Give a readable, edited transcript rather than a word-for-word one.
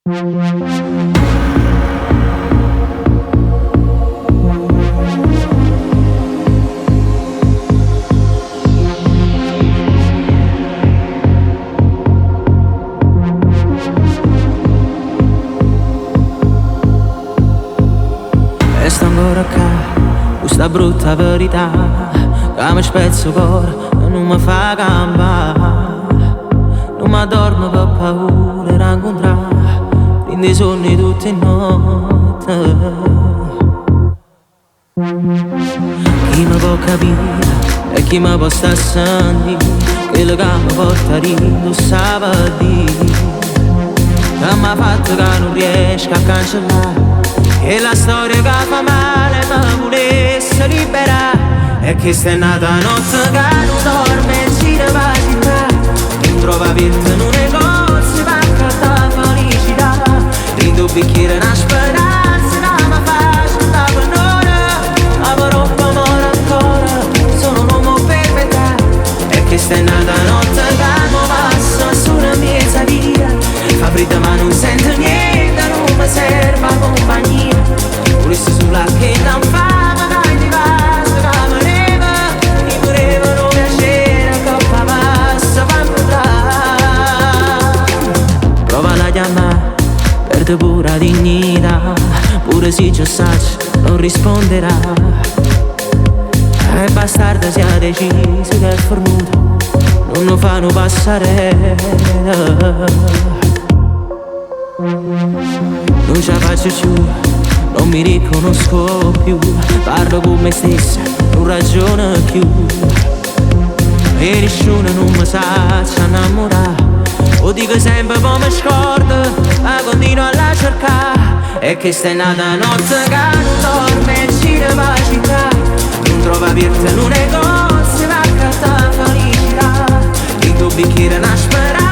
Resta ancora qua questa brutta verità che mi spezza il cuore e non mi fa campare. Non mi addormo per paura di incontrare, quindi sogni tutte notte. Chi mi può capire e chi mi può stare a sentire quello che mi porta a ridere, lo sa dire che mi ha fatto che non riesco a cancellare. E la storia che fa male mi volesse liberare. E che sta è nata notte che non dorme in giro per la città. Non trova virtù in un negozio, va a cattare felicità. Rindo un bicchiere, una speranza che mi fa scegliere per noi. Ma però per amore ancora sono un uomo per metà. E che sta è nata notte che mi passa sulla mia vita. Fa freddo ma non sento niente, non mi serve compagnia. Volessi sulla che non fa, ma dai di vaso che voleva. Mi volevano piacere, coppa passa, fammi là. Prova a chiamare, perde pure la dignità. Pure se già saggio non risponderà. E bastardo si è deciso che è fornuto non lo fanno passare. Non ce la faccio più, non mi riconosco più. Parlo con me stessa, non ragiono più. E nessuno non mi sa innamorare. O dico sempre come scordo, ma continuo a cercare. E che sta è nata notte che non dorme in giro per la città. Non trova virtù in un negozio, va a cattare felicità. Il tuo bicchiere è una speranza